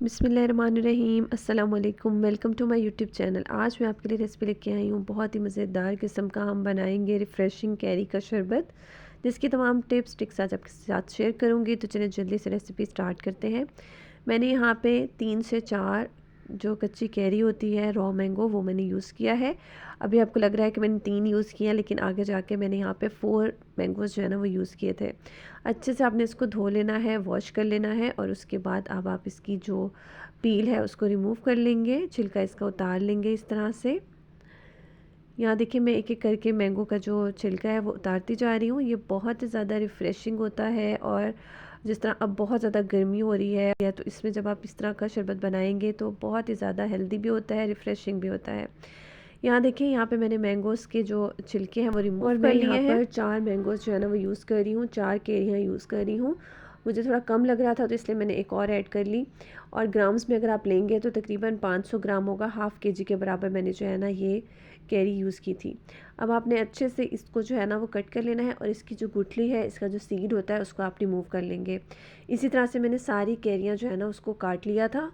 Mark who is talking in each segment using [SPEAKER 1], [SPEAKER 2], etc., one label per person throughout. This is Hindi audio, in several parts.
[SPEAKER 1] बिस्मिल्लाहिर्रहमानिर्रहीम अस्सलाम वालेकुम। Welcome to my YouTube channel. आज मैं आपके लिए रेसिपी लेके आई हूँ। बहुत ही मज़ेदार किस्म का हम बनाएंगे रिफ़्रेशिंग कैरी का शरबत, जिसकी तमाम टिप्स ट्रिक्स आज आपके साथ शेयर करूँगी। तो चलिए जल्दी से रेसिपी स्टार्ट करते हैं। मैंने यहाँ पे 3 से 4 जो कच्ची कैरी होती है, रॉ मैंगो, वो मैंने यूज़ किया है। अभी आपको लग रहा है कि मैंने 3 यूज़ किए हैं, लेकिन आगे जाके मैंने यहाँ पे 4 मैंगोज़ जो है ना वो यूज़ किए थे। अच्छे से आपने इसको धो लेना है, वॉश कर लेना है, और उसके बाद अब आप इसकी जो पील है उसको रिमूव कर लेंगे, छिलका इसका उतार लेंगे इस तरह से। यहाँ देखिए मैं एक एक करके मैंगो का जो छिलका है वो उतारती जा रही हूँ। ये बहुत ही ज़्यादा रिफ़्रेशिंग होता है, और जिस तरह अब बहुत ज़्यादा गर्मी हो रही है तो इसमें जब आप इस तरह का शरबत बनाएंगे तो बहुत ही ज़्यादा हेल्दी भी होता है, रिफ़्रेशिंग भी होता है। यहाँ देखिए यहाँ पे मैंने मैंगोज़ के जो छिलके हैं वो रिमूव कर लिए हैं। और मैं यहाँ पर 4 मैंगोज़ जो है ना वो यूज़ कर रही हूँ, 4 कैरियाँ यूज़ कर रही हूँ। मुझे थोड़ा कम लग रहा था तो इसलिए मैंने एक और ऐड कर ली। और ग्राम्स में अगर आप लेंगे तो तकरीबन 500 ग्राम होगा, हाफ़ केजी के बराबर मैंने जो है ना ये कैरी यूज़ की थी। अब आपने अच्छे से इसको जो है ना वो कट कर लेना है, और इसकी जो गुठली है, इसका जो सीड होता है, उसको आप रिमूव कर लेंगे। इसी तरह से मैंने सारी कैरियाँ जो है ना उसको काट लिया था।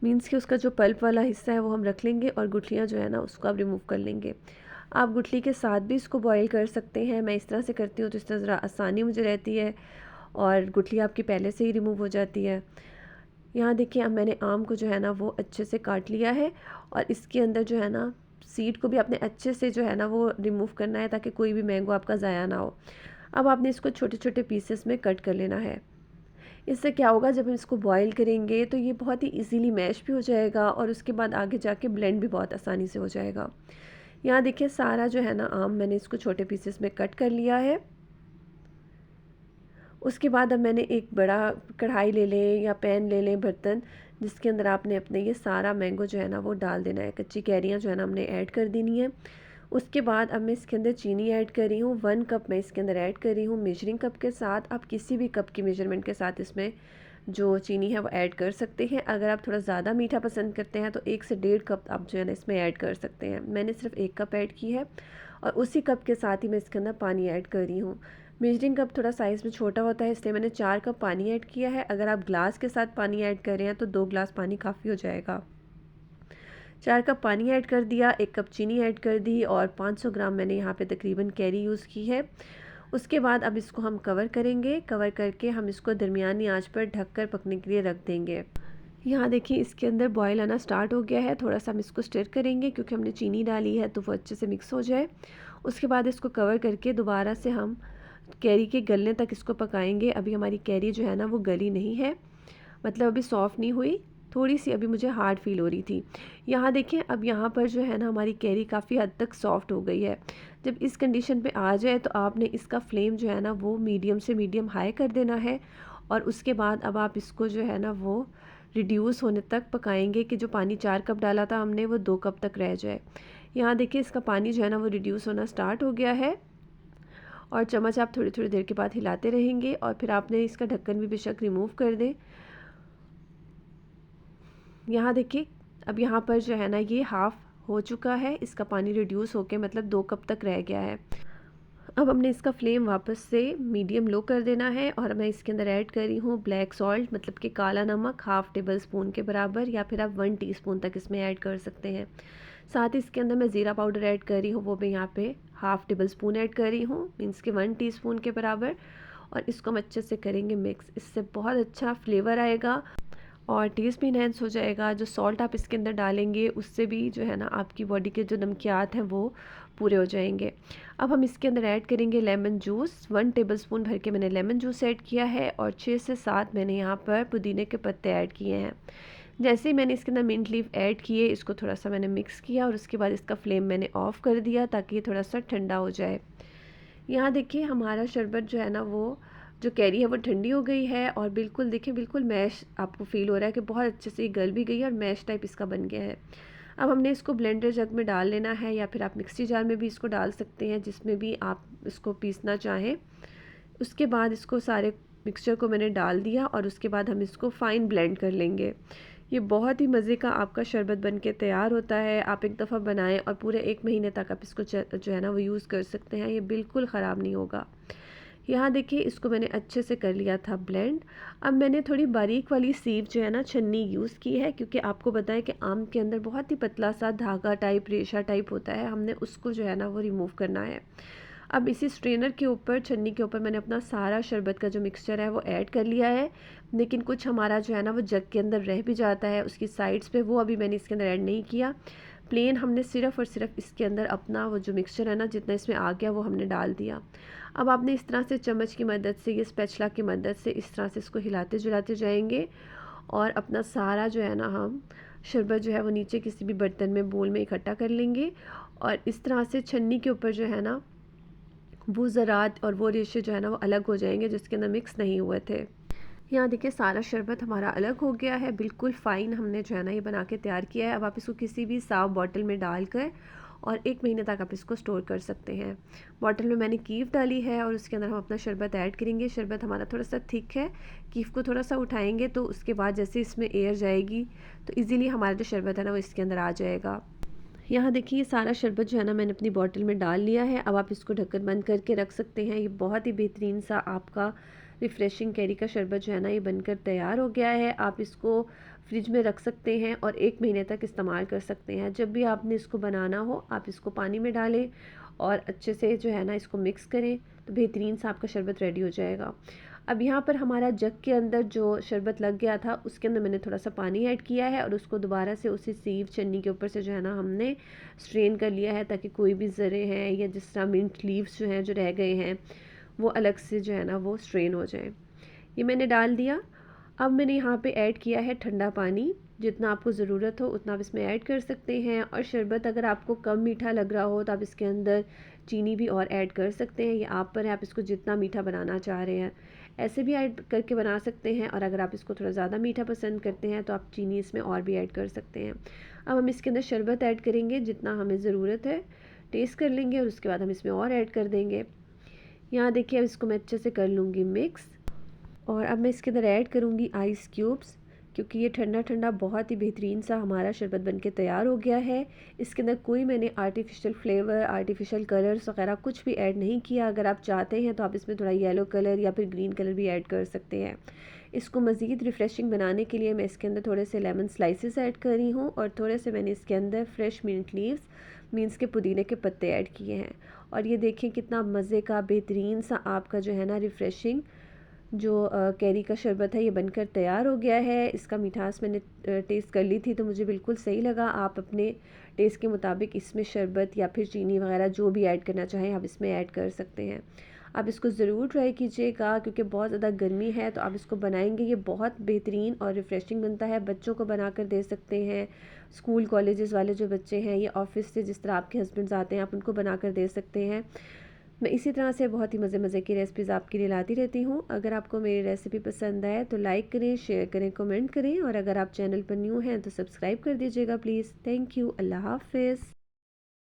[SPEAKER 1] मीन्स कि उसका जो पल्प वाला हिस्सा है वो हम रख लेंगे, और गुठलियाँ जो है ना उसको आप रिमूव कर लेंगे। आप गुठली के साथ भी इसको बॉईल कर सकते हैं। मैं इस तरह से करती हूँ तो इस तरह ज़रा आसानी मुझे रहती है, और गुठली आपकी पहले से ही रिमूव हो जाती है। यहाँ देखिए अब मैंने आम को जो है ना वो अच्छे से काट लिया है, और इसके अंदर जो है ना सीड को भी आपने अच्छे से जो है ना वो रिमूव करना है, ताकि कोई भी मैंगो आपका ज़ाया ना हो। अब आपने इसको छोटे छोटे पीसेस में कट कर लेना है। इससे क्या होगा, जब हम इसको बॉईल करेंगे तो ये बहुत ही इजीली मैश भी हो जाएगा, और उसके बाद आगे जाके ब्लेंड भी बहुत आसानी से हो जाएगा। यहाँ देखिए सारा जो है ना आम मैंने इसको छोटे पीसेस में कट कर लिया है। उसके बाद अब मैंने एक बड़ा कढ़ाई ले लें या पैन ले लें, बर्तन, जिसके अंदर आपने अपने ये सारा मैंगो जो है ना वो डाल देना है। कच्ची कैरियाँ जो है ना हमने ऐड कर देनी है। उसके बाद अब मैं इसके अंदर चीनी ऐड कर रही हूँ। 1 कप मैं इसके अंदर ऐड कर रही हूँ मेजरिंग कप के साथ। आप किसी भी कप की मेजरमेंट के साथ इसमें जो चीनी है वो ऐड कर सकते हैं। अगर आप थोड़ा ज़्यादा मीठा पसंद करते हैं तो 1 से 1.5 कप आप जो है ना इसमें ऐड कर सकते हैं। मैंने सिर्फ 1 कप ऐड की है, और उसी कप के साथ ही मैं इसके अंदर पानी ऐड कर रही हूँ। मेजरिंग कप थोड़ा साइज़ में छोटा होता है, इसलिए मैंने 4 कप पानी ऐड किया है। अगर आप ग्लास के साथ पानी ऐड कर रहे हैं तो 2 ग्लास पानी काफ़ी हो जाएगा। 4 कप पानी ऐड कर दिया, 1 कप चीनी ऐड कर दी, और 500 ग्राम मैंने यहाँ पे तकरीबन कैरी यूज़ की है। उसके बाद अब इसको हम कवर करेंगे। कवर करके हम इसको दरमियानी आंच पर ढककर पकने के लिए रख देंगे। यहाँ देखिए इसके अंदर बॉयल आना स्टार्ट हो गया है। थोड़ा सा हम इसको स्टिर करेंगे, क्योंकि हमने चीनी डाली है तो वो अच्छे से मिक्स हो जाए। उसके बाद इसको कवर करके दोबारा से हम कैरी के गलने तक इसको पकाएंगे। अभी हमारी कैरी जो है ना वो गली नहीं है, मतलब अभी सॉफ़्ट नहीं हुई, थोड़ी सी अभी मुझे हार्ड फील हो रही थी। यहाँ देखें अब यहाँ पर जो है ना हमारी कैरी काफ़ी हद तक सॉफ़्ट हो गई है। जब इस कंडीशन पे आ जाए तो आपने इसका फ्लेम जो है ना वो मीडियम से मीडियम हाई कर देना है, और उसके बाद अब आप इसको जो है ना वो रिड्यूस होने तक पकाएंगे, कि जो पानी 4 कप डाला था हमने वो 2 कप तक रह जाए। यहाँ देखिए इसका पानी जो है ना वो रिड्यूस होना स्टार्ट हो गया है, और चम्मच आप थोड़ी थोड़ी देर के बाद हिलाते रहेंगे, और फिर आपने इसका ढक्कन भी बेशक रिमूव कर दें। यहाँ देखिए अब यहाँ पर जो है ना ये हाफ़ हो चुका है, इसका पानी रिड्यूस होके मतलब 2 कप तक रह गया है। अब हमने इसका फ्लेम वापस से मीडियम लो कर देना है, और मैं इसके अंदर ऐड कर रही हूँ ब्लैक सॉल्ट, मतलब कि काला नमक, हाफ़ टेबल स्पून के बराबर, या फिर आप 1 टीस्पून तक इसमें ऐड कर सकते हैं। साथ ही इसके अंदर मैं ज़ीरा पाउडर ऐड कर रही हूँ, वो मैं यहाँ पे हाफ़ टेबल स्पून ऐड कर रही हूँ, मीन्स के 1 टीस्पून के बराबर। और इसको हम अच्छे से करेंगे मिक्स। इससे बहुत अच्छा फ्लेवर आएगा, और टेस्ट भी इन्हेंस हो जाएगा। जो सॉल्ट आप इसके अंदर डालेंगे उससे भी जो है ना आपकी बॉडी के जो नमकियात हैं वो पूरे हो जाएंगे। अब हम इसके अंदर ऐड करेंगे लेमन जूस। 1 टेबलस्पून भर के मैंने लेमन जूस ऐड किया है, और 6 से 7 मैंने यहाँ पर पुदीने के पत्ते ऐड किए हैं। जैसे ही मैंने इसके अंदर मिंट लीफ ऐड किए, इसको थोड़ा सा मैंने मिक्स किया, और उसके बाद इसका फ्लेम मैंने ऑफ़ कर दिया ताकि ये थोड़ा सा ठंडा हो जाए। यहाँ देखिए हमारा शरबत जो है ना वो जो कैरी है वो ठंडी हो गई है, और बिल्कुल देखिए बिल्कुल मैश आपको फ़ील हो रहा है कि बहुत अच्छे से गल भी गई है, और मैश टाइप इसका बन गया है। अब हमने इसको ब्लेंडर जग में डाल लेना है, या फिर आप मिक्सी जार में भी इसको डाल सकते हैं, जिसमें भी आप इसको पीसना चाहें। उसके बाद इसको सारे मिक्सचर को मैंने डाल दिया, और उसके बाद हम इसको फ़ाइन ब्लेंड कर लेंगे। ये बहुत ही मज़े का आपका शरबत बन के तैयार होता है। आप एक दफ़ा बनाएं और पूरे 1 महीने तक आप इसको जो है ना वो यूज़ कर सकते हैं। ये बिल्कुल ख़राब नहीं होगा। यहाँ देखिए इसको मैंने अच्छे से कर लिया था ब्लेंड। अब मैंने थोड़ी बारीक वाली सीव जो है ना छन्नी यूज़ की है, क्योंकि आपको पता है कि आम के अंदर बहुत ही पतला सा धागा टाइप रेशा टाइप होता है, हमने उसको जो है ना वो रिमूव करना है। अब इसी स्ट्रेनर के ऊपर छन्नी के ऊपर मैंने अपना सारा शरबत का जो मिक्सचर है वो ऐड कर लिया है, लेकिन कुछ हमारा जो है ना वो जग के अंदर रह भी जाता है उसकी साइड्स पे, वो अभी मैंने इसके अंदर ऐड नहीं किया। प्लेन हमने सिर्फ़ और सिर्फ इसके अंदर अपना वो जो मिक्सचर है ना जितना इसमें आ गया वो हमने डाल दिया। अब आपने इस तरह से चम्मच की मदद से, ये स्पैचुला की मदद से इस तरह से इसको हिलाते जुलाते जाएंगे और अपना सारा जो है ना हम शरबत जो है वो नीचे किसी भी बर्तन में बोल में इकट्ठा कर लेंगे। और इस तरह से छन्नी के ऊपर जो है ना वो ज़रात और वो रेशे जो है ना वो अलग हो जाएंगे जिसके अंदर मिक्स नहीं हुए थे। यहाँ देखिए सारा शरबत हमारा अलग हो गया है, बिल्कुल फ़ाइन हमने जो है ना ये बना के तैयार किया है। अब आप इसको किसी भी साफ बॉटल में डालकर और 1 महीने तक आप इसको स्टोर कर सकते हैं। बॉटल में मैंने कीफ डाली है और उसके अंदर हम अपना शरबत ऐड करेंगे। शरबत हमारा थोड़ा सा थिक है, कीफ को थोड़ा सा उठाएंगे तो उसके बाद जैसे इसमें एयर जाएगी तो ईज़िली हमारा जो शरबत है ना वो इसके अंदर आ जाएगा। यहाँ देखिए सारा शरबत जो है ना मैंने अपनी बॉटल में डाल लिया है। अब आप इसको ढक्कन बंद करके रख सकते हैं। ये बहुत ही बेहतरीन सा आपका रिफ़्रेशिंग कैरी का शरबत जो है ना ये बनकर तैयार हो गया है। आप इसको फ्रिज में रख सकते हैं और 1 महीने तक इस्तेमाल कर सकते हैं। जब भी आपने इसको बनाना हो आप इसको पानी में डालें और अच्छे से जो है ना इसको मिक्स करें तो बेहतरीन सा आपका शरबत रेडी हो जाएगा। अब यहाँ पर हमारा जग के अंदर जो शरबत लग गया था उसके अंदर मैंने थोड़ा सा पानी ऐड किया है और उसको दोबारा से उसी सीव छन्नी के ऊपर से जो है ना हमने स्ट्रेन कर लिया है, ताकि कोई भी ज़रे हैं या जिस तरह मिंट लीव्स जो हैं जो रह गए हैं वो अलग से जो है ना वो स्ट्रेन हो जाए। ये मैंने डाल दिया। अब मैंने यहाँ पे ऐड किया है ठंडा पानी, जितना आपको ज़रूरत हो उतना आप इसमें ऐड कर सकते हैं। और शरबत अगर आपको कम मीठा लग रहा हो तो आप इसके अंदर चीनी भी और ऐड कर सकते हैं, ये आप पर है आप इसको जितना मीठा बनाना चाह रहे हैं ऐसे भी ऐड करके बना सकते हैं। और अगर आप इसको थोड़ा ज़्यादा मीठा पसंद करते हैं तो आप चीनी इसमें और भी ऐड कर सकते हैं। अब हम इसके अंदर शरबत ऐड करेंगे जितना हमें ज़रूरत है, टेस्ट कर लेंगे और उसके बाद हम इसमें और ऐड कर देंगे। यहाँ देखिए अब इसको मैं अच्छे से कर लूँगी मिक्स। और अब मैं इसके अंदर ऐड करूँगी आइस क्यूब्स, क्योंकि ये ठंडा ठंडा बहुत ही बेहतरीन सा हमारा शरबत बनके तैयार हो गया है। इसके अंदर कोई मैंने आर्टिफिशियल फ्लेवर, आर्टिफिशियल कलर्स वगैरह कुछ भी ऐड नहीं किया। अगर आप चाहते हैं तो आप इसमें थोड़ा येलो कलर या फिर ग्रीन कलर भी ऐड कर सकते हैं। इसको मज़ीद रिफ़्रेशिंग बनाने के लिए मैं इसके अंदर थोड़े से लेमन स्लाइसेस ऐड कर रही हूँ और थोड़े से मैंने इसके अंदर फ्रेश मिंट लीव्स मीन्स के पुदीने के पत्ते ऐड किए हैं। और ये देखें कितना मज़े का बेहतरीन सा आपका जो है ना रिफ़्रेशिंग जो कैरी का शरबत है ये बनकर तैयार हो गया है। इसका मिठास मैंने टेस्ट कर ली थी तो मुझे बिल्कुल सही लगा। आप अपने टेस्ट के मुताबिक इसमें शरबत या फिर चीनी वगैरह जो भी ऐड करना चाहें आप इसमें ऐड कर सकते हैं। आप इसको ज़रूर ट्राई कीजिएगा, क्योंकि बहुत ज़्यादा गर्मी है तो आप इसको बनाएंगे ये बहुत बेहतरीन और रिफ़्रेशिंग बनता है। बच्चों को बना कर दे सकते हैं, स्कूल कॉलेजेस वाले जो बच्चे हैं या ऑफ़िस से जिस तरह आपके हस्बैंड्स आते हैं आप उनको बना कर दे सकते हैं। मैं इसी तरह से बहुत ही मज़े मज़े की रेसिपीज़ आपके लिए लाती रहती हूँ। अगर आपको मेरी रेसिपी पसंद आए तो लाइक करें, शेयर करें, कमेंट करें और अगर आप चैनल पर न्यू हैं तो सब्सक्राइब कर दीजिएगा प्लीज़। Thank you. अल्लाह हाफ़िज़।